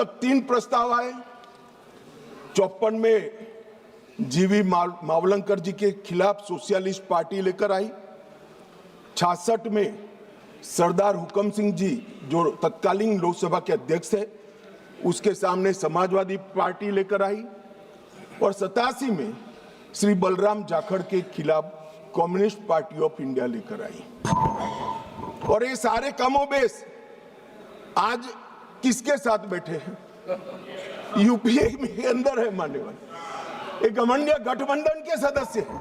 तक 3 प्रस्ताव आए। 54 में जीवी मावलंकर जी के खिलाफ सोशलिस्ट पार्टी लेकर आई। 66 में सरदार हुकम सिंह जी जो तत्कालीन लोकसभा के अध्यक्ष थे उसके सामने समाजवादी पार्टी लेकर आई और 87 में श्री बलराम जाखड़ के खिलाफ कम्युनिस्ट पार्टी ऑफ इंडिया लेकर आई। और ये सारे कमोबेश आज किसके साथ बैठे हैं? यूपीए में अंदर है मान्यवर, एक घमंडिया गठबंधन के सदस्य हैं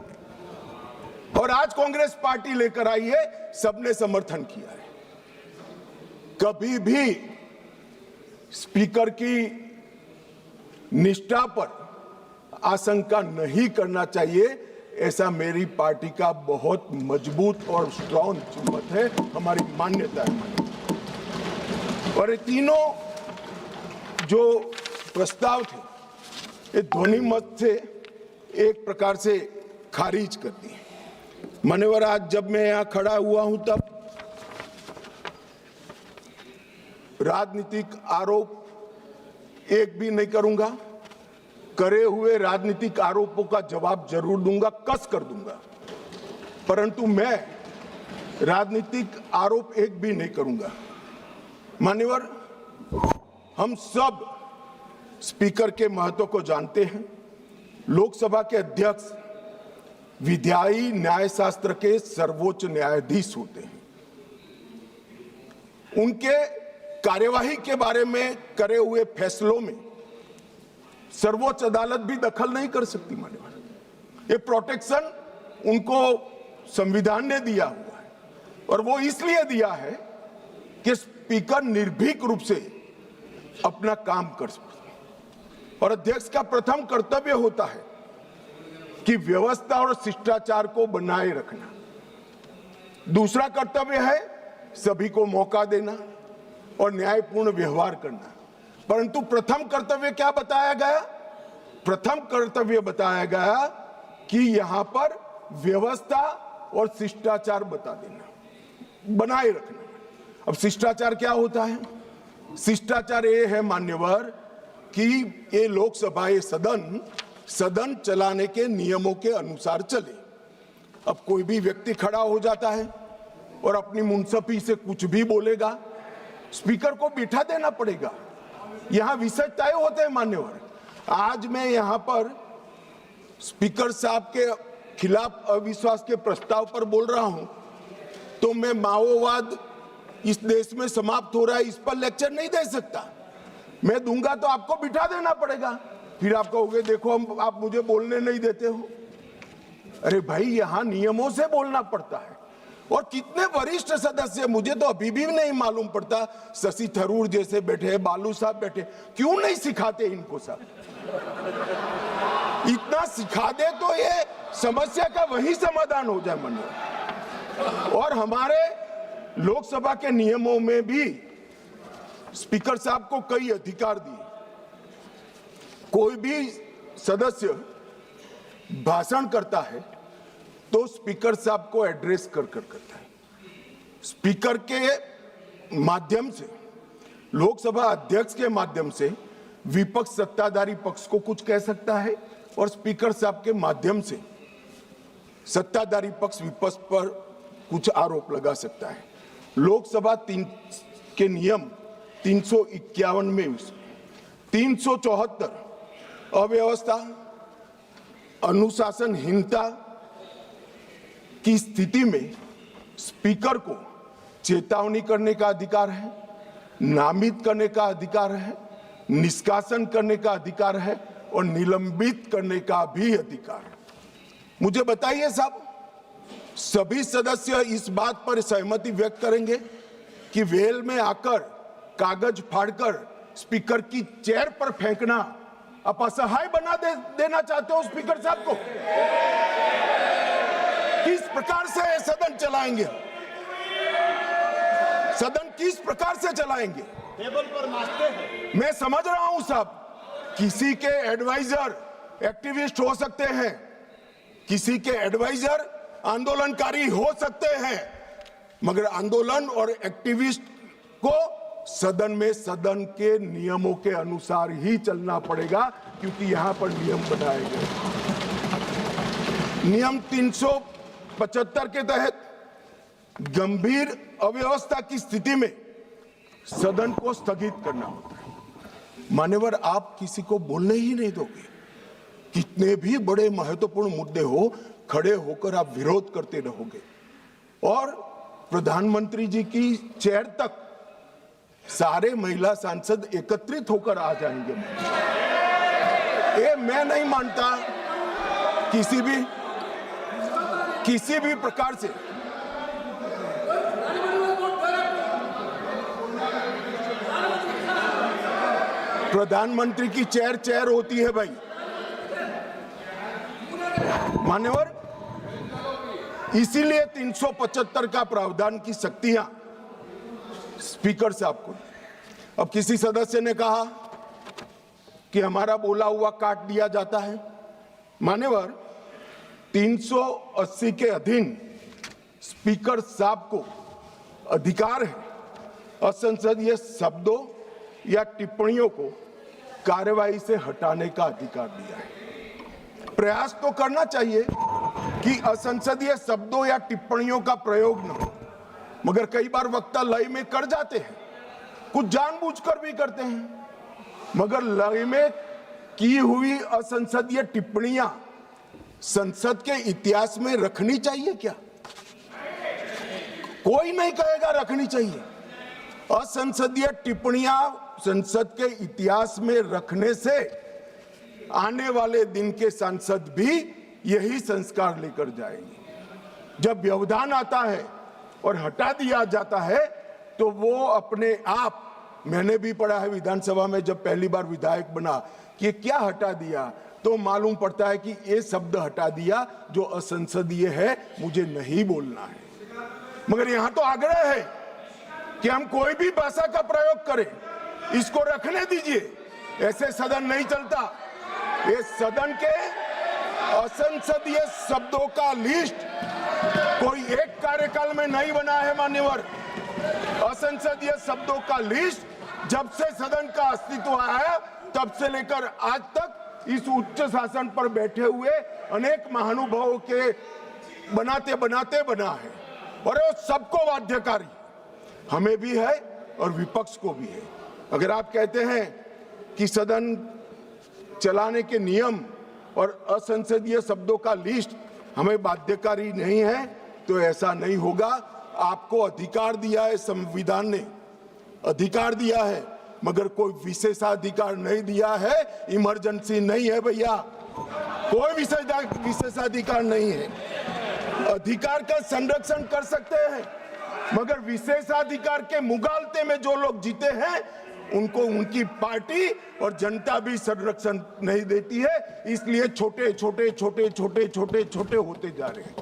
और आज कांग्रेस पार्टी लेकर आई है, सबने समर्थन किया है। कभी भी स्पीकर की निष्ठा पर आशंका नहीं करना चाहिए, ऐसा मेरी पार्टी का बहुत मजबूत और स्ट्रॉन्ग मत है, हमारी मान्यता है। और ये तीनों जो प्रस्ताव थे ये ध्वनि मत से एक प्रकार से खारिज कर दिए। मान्यवर, आज जब मैं यहां खड़ा हुआ हूं तब राजनीतिक आरोप एक भी नहीं करूंगा। करे हुए राजनीतिक आरोपों का जवाब जरूर दूंगा, कस कर दूंगा, परंतु मैं राजनीतिक आरोप एक भी नहीं करूंगा। मान्यवर, हम सब स्पीकर के महत्व को जानते हैं। लोकसभा के अध्यक्ष विधायी न्यायशास्त्र के सर्वोच्च न्यायाधीश होते हैं। उनके कार्यवाही के बारे में करे हुए फैसलों में सर्वोच्च अदालत भी दखल नहीं कर सकती। मान्यवर, ये प्रोटेक्शन उनको संविधान ने दिया हुआ है और वो इसलिए दिया है कि स्पीकर निर्भीक रूप से अपना काम कर सके। और अध्यक्ष का प्रथम कर्तव्य होता है कि व्यवस्था और शिष्टाचार को बनाए रखना। दूसरा कर्तव्य है सभी को मौका देना और न्यायपूर्ण व्यवहार करना। परंतु प्रथम कर्तव्य क्या बताया गया? प्रथम कर्तव्य बताया गया कि यहां पर व्यवस्था और शिष्टाचार बता देना, बनाए रखना। अब शिष्टाचार क्या होता है? शिष्टाचार ये है मान्यवर कि ये लोकसभा, ये सदन चलाने के नियमों के अनुसार चले। अब कोई भी व्यक्ति खड़ा हो जाता है और अपनी मुंसफी से कुछ भी बोलेगा, स्पीकर को बिठा देना पड़ेगा। यहां विषय तय होते हैं मान्यवर। आज मैं यहां पर स्पीकर साहब के खिलाफ अविश्वास के प्रस्ताव पर बोल रहा हूं तो मैं माओवाद इस देश में समाप्त हो रहा है इस पर लेक्चर नहीं दे सकता। मैं दूंगा तो आपको बिठा देना पड़ेगा, फिर आप कहोगे देखो आप मुझे बोलने नहीं देते हो। अरे भाई, यहां नियमों से बोलना पड़ता है। और कितने वरिष्ठ सदस्य, मुझे तो अभी भी नहीं मालूम पड़ता, शशि थरूर जैसे बैठे, बालू साहब बैठे, क्यों नहीं सिखाते इनको सब? इतना सिखा दे तो ये समस्या का वही समाधान हो जाए मन। और हमारे लोकसभा के नियमों में भी स्पीकर साहब को कई अधिकार दिए। कोई भी सदस्य भाषण करता है तो स्पीकर साहब को एड्रेस कर करता है। स्पीकर के माध्यम से, लोकसभा अध्यक्ष के माध्यम से विपक्ष सत्ताधारी पक्ष को कुछ कह सकता है और स्पीकर साहब के माध्यम से सत्ताधारी पक्ष विपक्ष पर कुछ आरोप लगा सकता है। लोकसभा के नियम 351 में 374 अव्यवस्था, अनुशासनहीनता की स्थिति में स्पीकर को चेतावनी करने का अधिकार है, नामित करने का अधिकार है, निष्कासन करने का अधिकार है और निलंबित करने का भी अधिकार है। मुझे बताइए साहब, सभी सदस्य इस बात पर सहमति व्यक्त करेंगे कि वेल में आकर कागज फाड़कर स्पीकर की चेयर पर फेंकना आप असहाय बना देना चाहते हो स्पीकर साहब को? किस प्रकार से सदन चलाएंगे? सदन किस प्रकार से चलाएंगे? टेबल पर नाचते हैं। मैं समझ रहा हूं साहब, किसी के एडवाइजर एक्टिविस्ट हो सकते हैं, किसी के एडवाइजर आंदोलनकारी हो सकते हैं, मगर आंदोलन और एक्टिविस्ट को सदन में सदन के नियमों के अनुसार ही चलना पड़ेगा, क्योंकि यहां पर नियम बनाए गए। नियम 375 के तहत गंभीर अव्यवस्था की स्थिति में सदन को स्थगित करना होता है। मान्यवर, आप किसी को बोलने ही नहीं दोगे। कितने भी बड़े महत्वपूर्ण मुद्दे हो, खड़े होकर आप विरोध करते रहोगे और प्रधानमंत्री जी की चेयर तक सारे महिला सांसद एकत्रित होकर आ जाएंगे। ये मैं नहीं मानता किसी भी प्रकार से प्रधानमंत्री की चेयर होती है भाई। मान्यवर, इसीलिए 375 का प्रावधान की शक्तियां स्पीकर साहब को। अब किसी सदस्य ने कहा कि हमारा बोला हुआ काट दिया जाता है। मान्यवर, 380 के अधीन स्पीकर साहब को अधिकार है असंसदीय शब्दों या टिप्पणियों को कार्यवाही से हटाने का अधिकार दिया है। प्रयास तो करना चाहिए कि असंसदीय शब्दों या टिप्पणियों का प्रयोग न हो, मगर कई बार वक्ता लय में कर जाते हैं, कुछ जानबूझकर भी करते हैं। मगर लय में की हुई असंसदीय टिप्पणियां संसद के इतिहास में रखनी चाहिए क्या? कोई नहीं कहेगा रखनी चाहिए। असंसदीय टिप्पणियां संसद के इतिहास में रखने से आने वाले दिन के सांसद भी यही संस्कार लेकर जाएंगे। जब व्यवधान आता है और हटा दिया जाता है तो वो अपने आप, मैंने भी पढ़ा है विधानसभा में जब पहली बार विधायक बना कि क्या हटा दिया, तो मालूम पड़ता है कि ये शब्द हटा दिया जो असंसदीय है, मुझे नहीं बोलना है। मगर यहां तो आग्रह है कि हम कोई भी भाषा का प्रयोग करें, इसको रखने दीजिए। ऐसे सदन नहीं चलता। ये सदन के असंसदीय शब्दों का लिस्ट कोई एक कार्यकाल में नहीं बना है मान्यवर। असंसदीय शब्दों का लिस्ट जब से सदन का अस्तित्व आया तब से लेकर आज तक इस उच्च शासन पर बैठे हुए अनेक महानुभावों के बनाते बनाते बना है, और वो सबको बाध्यकारी, हमें भी है और विपक्ष को भी है। अगर आप कहते हैं कि सदन चलाने के नियम और असंसदीय शब्दों का लिस्ट हमें बाध्यकारी नहीं है, तो ऐसा नहीं होगा। आपको अधिकार दिया है, संविधान ने अधिकार दिया है, मगर कोई विशेषाधिकार नहीं दिया है। इमरजेंसी नहीं है भैया, कोई विशेषाधिकार नहीं है। अधिकार का संरक्षण कर सकते हैं, मगर विशेषाधिकार के मुगालते में जो लोग जीते हैं उनको उनकी पार्टी और जनता भी संरक्षण नहीं देती है। इसलिए छोटे छोटे होते जा रहे हैं।